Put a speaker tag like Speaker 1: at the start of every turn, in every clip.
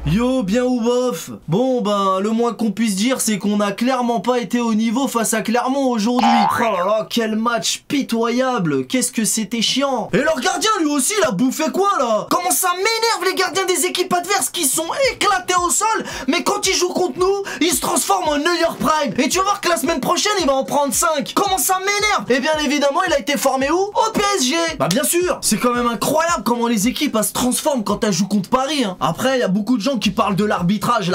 Speaker 1: Yo, bien ou bof? Bon, ben, le moins qu'on puisse dire, c'est qu'on a clairement pas été au niveau face à Clermont aujourd'hui. Oh là là, quel match pitoyable. Qu'est-ce que c'était chiant. Et leur gardien, lui aussi, il a bouffé quoi, là? Comment ça m'énerve, les gardiens des équipes adverses qui sont éclatés au sol, mais quand ils jouent contre nous, ils se transforment en Neuer Prime. Et tu vas voir que la semaine prochaine, il va en prendre 5. Comment ça m'énerve? Et bien évidemment, il a été formé où? Au PSG. Bah bien sûr. C'est quand même incroyable comment les équipes, elles se transforment quand elles jouent contre Paris, hein. Après, il y a beaucoup de gens qui parlent de l'arbitrage,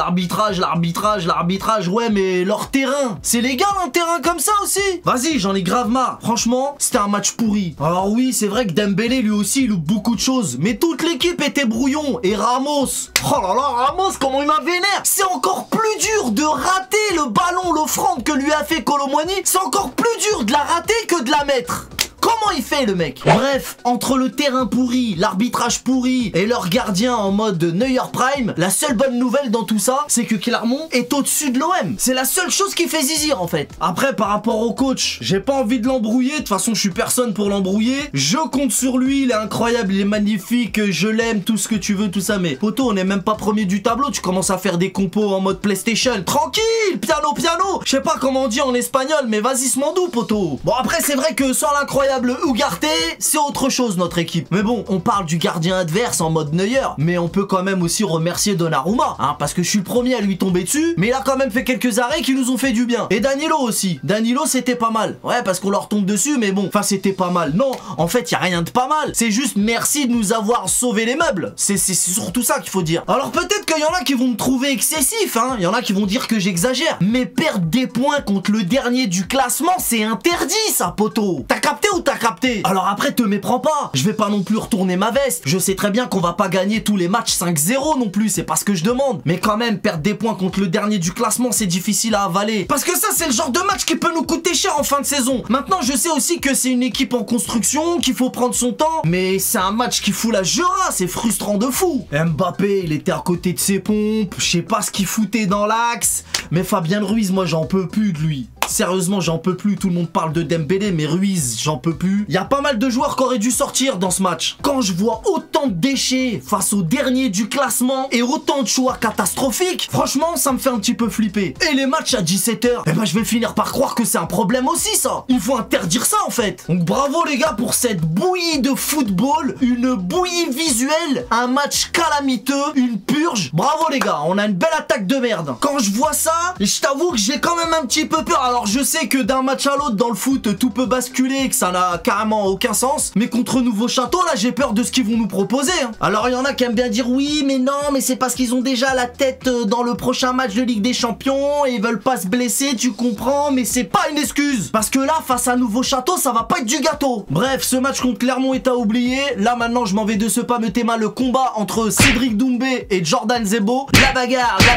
Speaker 1: ouais, mais leur terrain, c'est légal un terrain comme ça aussi? Vas-y, j'en ai grave marre. Franchement, c'était un match pourri. Alors oui, c'est vrai que Dembélé lui aussi, il loupe beaucoup de choses, mais toute l'équipe était brouillon. Et Ramos, oh là là, Ramos, comment il m'a vénère. C'est encore plus dur de rater le ballon, l'offrande que lui a fait Kolo Muani. C'est encore plus dur de la rater que de la mettre. Comment il fait le mec? Bref, entre le terrain pourri, l'arbitrage pourri et leur gardien en mode Neuer Prime, la seule bonne nouvelle dans tout ça, c'est que Clermont est au-dessus de l'OM. C'est la seule chose qui fait zizir en fait. Après, par rapport au coach, j'ai pas envie de l'embrouiller. De toute façon, je suis personne pour l'embrouiller. Je compte sur lui, il est incroyable, il est magnifique, je l'aime, tout ce que tu veux, tout ça. Mais poto, on est même pas premier du tableau. Tu commences à faire des compos en mode PlayStation. Tranquille, piano, piano. Je sais pas comment on dit en espagnol, mais vas-y, se mandou, poto. Bon, après, c'est vrai que sans l'incroyable Ugarte, c'est autre chose notre équipe. Mais bon, on parle du gardien adverse en mode Neuer, mais on peut quand même aussi remercier Donnarumma, hein, parce que je suis le premier à lui tomber dessus, mais il a quand même fait quelques arrêts qui nous ont fait du bien. Et Danilo aussi. Danilo, c'était pas mal. Ouais, parce qu'on leur tombe dessus, mais bon, enfin, c'était pas mal. Non, en fait, y a rien de pas mal. C'est juste merci de nous avoir sauvé les meubles. C'est surtout ça qu'il faut dire. Alors peut-être qu'il y en a qui vont me trouver excessif, hein. Il y en a qui vont dire que j'exagère. Mais perdre des points contre le dernier du classement, c'est interdit, ça, poteau. T'as capté ou t'as capté? Alors après, te méprends pas. Je vais pas non plus retourner ma veste. Je sais très bien qu'on va pas gagner tous les matchs 5-0 non plus. C'est pas ce que je demande. Mais quand même, perdre des points contre le dernier du classement, c'est difficile à avaler. Parce que ça, c'est le genre de match qui peut nous coûter cher en fin de saison. Maintenant, je sais aussi que c'est une équipe en construction, qu'il faut prendre son temps. Mais c'est un match qui fout la Jura. C'est frustrant de fou. Mbappé, il était à côté de ses pompes. Je sais pas ce qu'il foutait dans l'axe. Mais Fabien Ruiz, moi, j'en peux plus de lui. Sérieusement, j'en peux plus. Tout le monde parle de Dembélé, mais Ruiz, j'en peux plus. Il y a pas mal de joueurs qui auraient dû sortir dans ce match. Quand je vois autant de déchets face au dernier du classement et autant de choix catastrophiques, franchement, ça me fait un petit peu flipper. Et les matchs à 17h, eh ben, je vais finir par croire que c'est un problème aussi, ça. Il faut interdire ça, en fait. Donc, bravo, les gars, pour cette bouillie de football. Une bouillie visuelle. Un match calamiteux. Une purge. Bravo, les gars. On a une belle attaque de merde. Quand je vois ça, je t'avoue que j'ai quand même un petit peu peur. Alors, je sais que d'un match à l'autre dans le foot, tout peut basculer et que ça n'a carrément aucun sens. Mais contre Nouveau Château, là, j'ai peur de ce qu'ils vont nous proposer, hein. Alors, il y en a qui aiment bien dire oui, mais non, mais c'est parce qu'ils ont déjà la tête dans le prochain match de Ligue des Champions et ils veulent pas se blesser, tu comprends, mais c'est pas une excuse. Parce que là, face à Nouveau Château, ça va pas être du gâteau. Bref, ce match contre Clermont est à oublier. Là, maintenant, je m'en vais de ce pas me téma le combat entre Cédric Doumbé et Jordan Zebo. La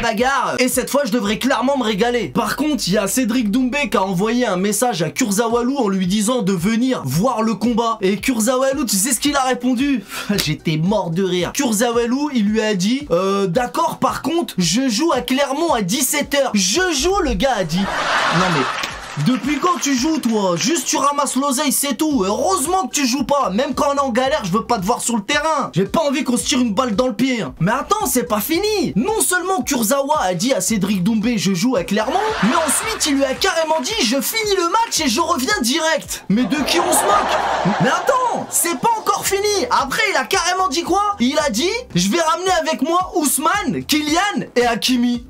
Speaker 1: bagarre. Et cette fois, je devrais clairement me régaler. Par contre, il y a Cédric Doumbé qui a envoyé un message à Kurzawa Lu en lui disant de venir voir le combat. Et Kurzawa Lu, tu sais ce qu'il a répondu? J'étais mort de rire. Kurzawa Lu, il lui a dit d'accord, par contre, je joue à Clermont à 17h. Je joue, le gars a dit. Non mais... depuis quand tu joues, toi? Juste tu ramasses l'oseille, c'est tout. Heureusement que tu joues pas. Même quand on est en galère, je veux pas te voir sur le terrain. J'ai pas envie qu'on se tire une balle dans le pied. Mais attends, c'est pas fini. Non seulement Kurzawa a dit à Cédric Doumbé je joue à Clermont, mais ensuite il lui a carrément dit je finis le match et je reviens direct. Mais de qui on se moque? Mais attends, c'est pas encore fini. Après il a carrément dit quoi? Il a dit je vais ramener avec moi Ousmane, Kylian et Hakimi.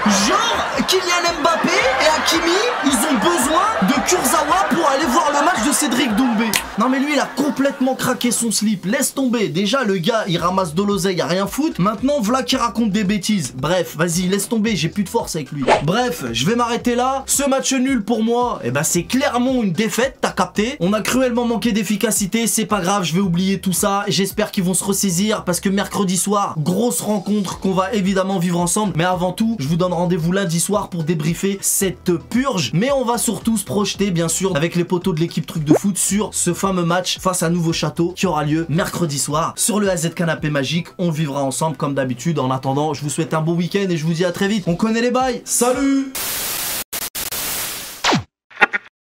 Speaker 1: Genre, Kylian Mbappé et Hakimi, ils ont besoin de Kurzawa pour aller voir le match de Cédric Doumbé. Non mais lui, il a complètement craqué son slip. Laisse tomber. Déjà, le gars, il ramasse de l'oseille, il a rien foutre. Maintenant, voilà qui raconte des bêtises. Bref, vas-y, laisse tomber, j'ai plus de force avec lui. Bref, je vais m'arrêter là. Ce match nul pour moi, eh ben, c'est clairement une défaite, t'as capté. On a cruellement manqué d'efficacité, c'est pas grave, je vais oublier tout ça. J'espère qu'ils vont se ressaisir parce que mercredi soir, grosse rencontre qu'on va évidemment vivre ensemble. Mais avant tout, je vous donne rendez-vous lundi soir pour débriefer cette purge. Mais on va surtout se projeter, bien sûr, avec les potos de l'équipe Truc de Foot sur ce fameux match face à Nouveau Château qui aura lieu mercredi soir sur le AZ Canapé Magique. On le vivra ensemble comme d'habitude. En attendant, je vous souhaite un bon week-end et je vous dis à très vite. On connaît les bails. Salut!